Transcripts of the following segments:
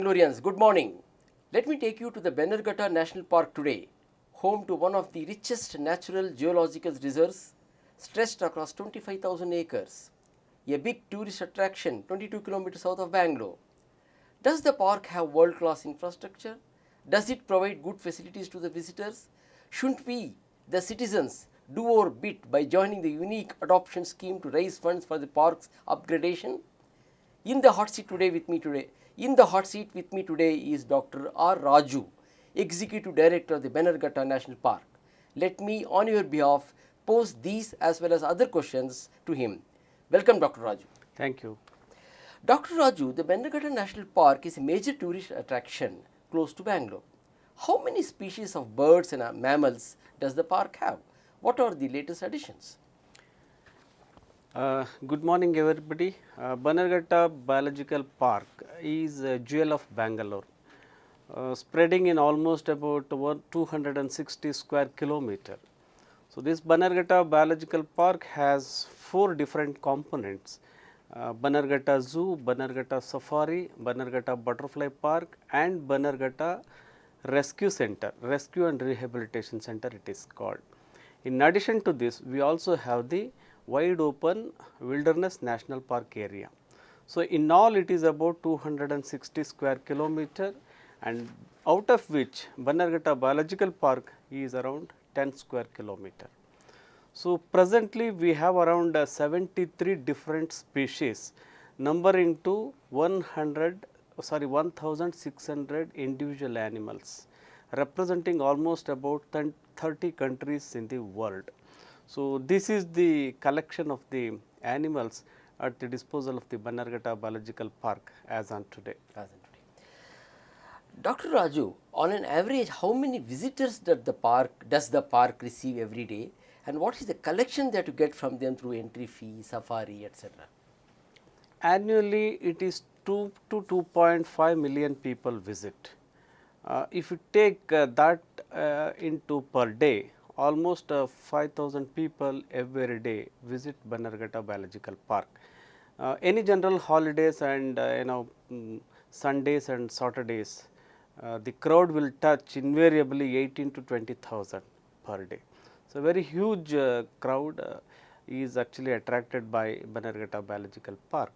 Glorians, good morning. Let me take you to the Bannerghatta National Park today, home to one of the richest natural geological reserves stretched across 25,000 acres, a big tourist attraction 22 kilometers south of Bangalore. Does the park have world-class infrastructure? Does it provide good facilities to the visitors? Shouldn't we, the citizens, do our bit by joining the unique adoption scheme to raise funds for the park's upgradation? In the hot seat with me today is Dr. R. Raju, Executive Director of the Bannerghatta National Park. Let me, on your behalf, pose these as well as other questions to him. Welcome, Dr. Raju. Thank you. Dr. Raju, the Bannerghatta National Park is a major tourist attraction close to Bangalore. How many species of birds and mammals does the park have? What are the latest additions? Good morning, everybody. Bannerghatta Biological Park is a jewel of Bangalore, spreading in almost about 260 square kilometer. So, this Bannerghatta Biological Park has 4 different components: Bannerghatta Zoo, Bannerghatta Safari, Bannerghatta Butterfly Park, and Bannerghatta Rescue Center, Rescue and Rehabilitation Center it is called. In addition to this, we also have the wide open wilderness national park area. So, in all it is about 260 square kilometer, and out of which Bannerghatta Biological Park is around 10 square kilometer. So, presently we have around 73 different species numbering to 1600 individual animals, representing almost about 30 countries in the world. So, this is the collection of the animals at the disposal of the Bannerghatta Biological Park as on today. Dr. Raju, on an average, how many visitors does the park receive every day, and what is the collection that you get from them through entry fee, safari, etc.? Annually, it is 2 to 2.5 million people visit. If you take that into per day, almost 5,000 people every day visit Bannerghatta Biological Park. Any general holidays and Sundays and Saturdays, the crowd will touch invariably 18 to 20,000 per day. So, very huge crowd is actually attracted by Bannerghatta Biological Park,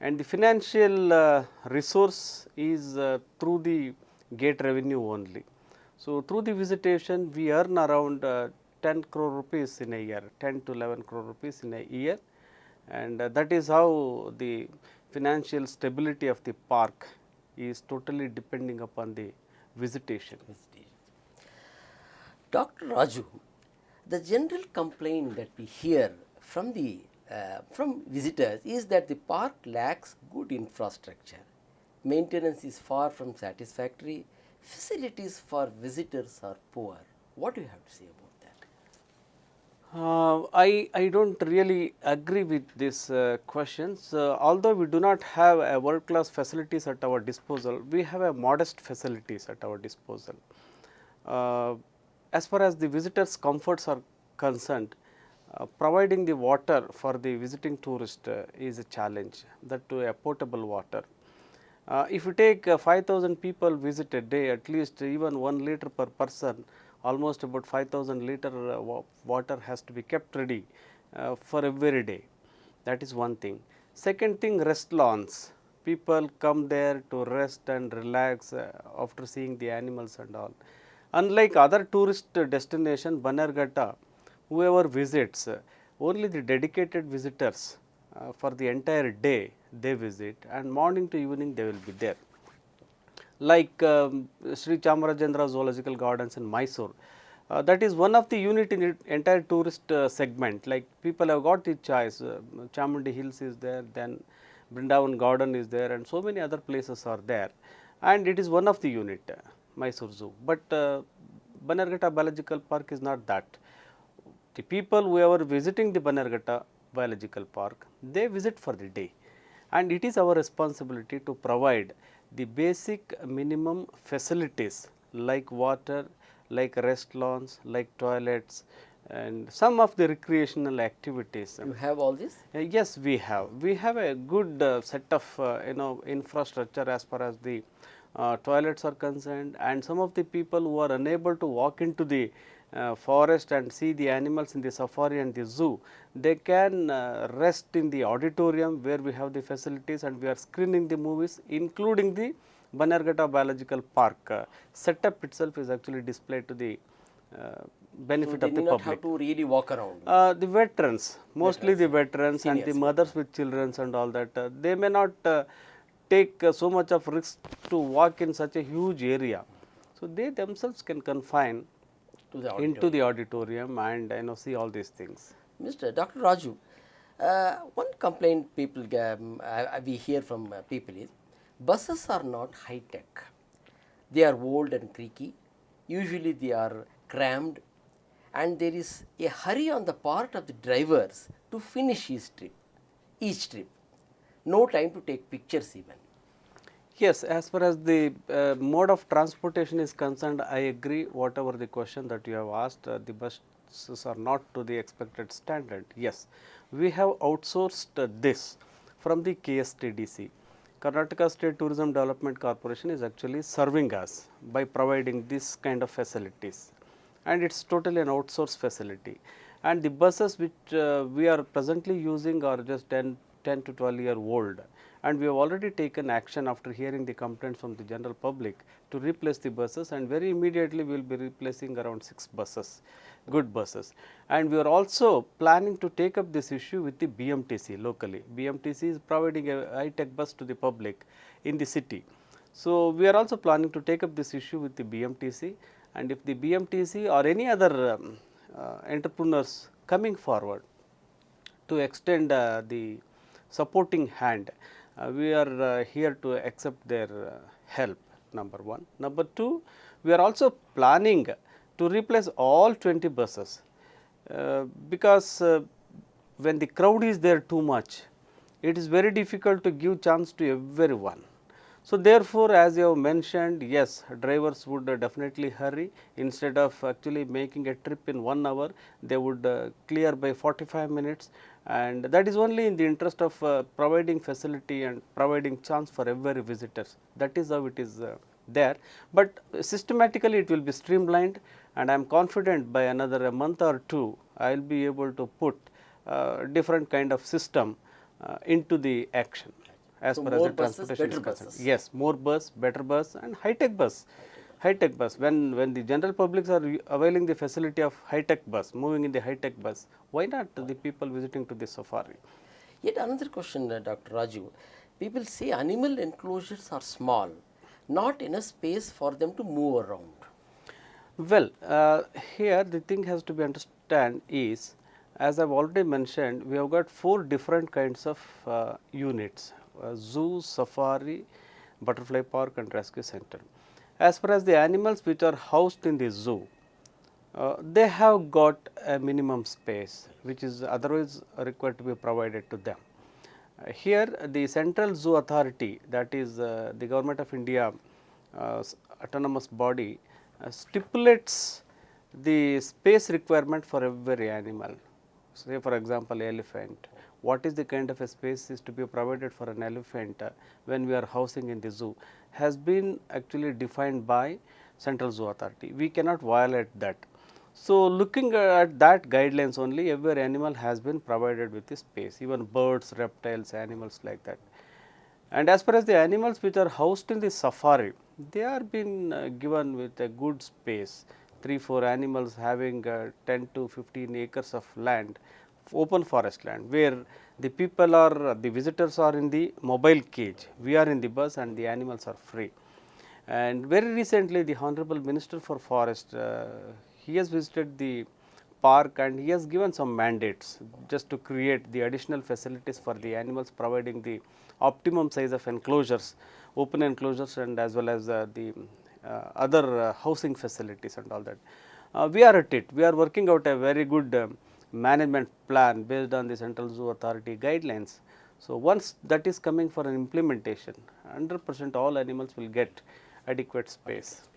and the financial resource is through the gate revenue only. So, through the visitation we earn around 10 crore rupees in a year, 10 to 11 crore rupees in a year, and that is how the financial stability of the park is totally depending upon the visitation. Dr. Raju, the general complaint that we hear from visitors is that the park lacks good infrastructure. Maintenance is far from satisfactory. Facilities for visitors are poor. What do you have to say about that? I don't really agree with these questions. Although we do not have a world class facilities at our disposal, we have a modest facilities at our disposal. As far as the visitors' comforts are concerned, providing the water for the visiting tourist is a challenge, that too a potable water. If you take 5,000 people visit a day, at least even 1 liter per person, almost about 5,000 liter water has to be kept ready for every day. That is one thing. Second thing, rest lawns. People come there to rest and relax after seeing the animals and all. Unlike other tourist destination, Bannerghatta, whoever visits, only the dedicated visitors for the entire day they visit, and morning to evening they will be there. Like Sri Chamarajendra Zoological Gardens in Mysore, that is one of the unit in the entire tourist segment. Like people have got the choice, Chamundi Hills is there, then Brindavan Garden is there, and so many other places are there, and it is one of the unit, Mysore Zoo. But Bannerghatta Biological Park is not that. The people who are visiting the Bannerghatta Biological Park, they visit for the day, and it is our responsibility to provide the basic minimum facilities like water, like rest lawns, like toilets, and some of the recreational activities. You have all this? Yes, we have. We have a good set of infrastructure as far as the toilets are concerned, and some of the people who are unable to walk into the forest and see the animals in the safari and the zoo, they can rest in the auditorium where we have the facilities, and we are screening the movies, including the Bannerghatta Biological Park. Setup itself is actually displayed to the uh, So benefit they of the need not public. have to really walk around. The veterans, mostly the veterans and the Seniors. mothers with children and all that, they may not take so much of risk to walk in such a huge area. So they themselves can confine To the into the auditorium and see all these things. Mr. Dr. Raju, one complaint people we hear from people is buses are not high tech. They are old and creaky. Usually they are crammed, and there is a hurry on the part of the drivers to finish each trip. Each trip, no time to take pictures even. Yes, as far as the mode of transportation is concerned, I agree whatever the question that you have asked, the buses are not to the expected standard. Yes, we have outsourced this from the KSTDC. Karnataka State Tourism Development Corporation is actually serving us by providing this kind of facilities, and it is totally an outsourced facility. And the buses which we are presently using are just 10 to 12-year old, and we have already taken action after hearing the complaints from the general public to replace the buses, and very immediately we will be replacing around 6 buses, good buses. And we are also planning to take up this issue with the BMTC locally. BMTC is providing a high-tech bus to the public in the city. So, we are also planning to take up this issue with the BMTC, and if the BMTC or any other entrepreneurs coming forward to extend the supporting hand, we are here to accept their help, number one. Number two, we are also planning to replace all 20 buses because when the crowd is there too much, it is very difficult to give chance to everyone. So, therefore, as you have mentioned, yes, drivers would definitely hurry. Instead of actually making a trip in 1 hour, they would clear by 45 minutes, and that is only in the interest of providing facility and providing chance for every visitors. That is how it is there, but systematically it will be streamlined, and I am confident by another a month or two, I will be able to put different kind of system into the action. As So far as more the buses, transportation better is concerned. buses. Yes, more bus, better bus, and high-tech bus. High-tech bus. When the general publics are availing the facility of high-tech bus, moving in the high-tech bus, why not the people visiting to the safari? Yet another question, Dr. Raju. People say animal enclosures are small, not enough space for them to move around. Well, here the thing has to be understand is, as I have already mentioned, we have got 4 different kinds of units: zoo, safari, butterfly park, and rescue center. As far as the animals which are housed in the zoo, they have got a minimum space which is otherwise required to be provided to them. Here the Central Zoo Authority, that is the Government of India autonomous body, stipulates the space requirement for every animal. Say for example, elephant, what is the kind of a space is to be provided for an elephant when we are housing in the zoo has been actually defined by Central Zoo Authority. We cannot violate that. So, looking at that guidelines only, every animal has been provided with the space, even birds, reptiles, animals like that. And as far as the animals which are housed in the safari, they are been given with a good space, 3-4 animals having 10 to 15 acres of land, open forest land, where the people are, the visitors are in the mobile cage, we are in the bus and the animals are free. And very recently the Honorable Minister for Forest, he has visited the park and he has given some mandates just to create the additional facilities for the animals, providing the optimum size of enclosures, open enclosures, and as well as the other housing facilities and all that. We are at it. We are working out a very good management plan based on the Central Zoo Authority guidelines. So, once that is coming for an implementation, 100% all animals will get adequate space.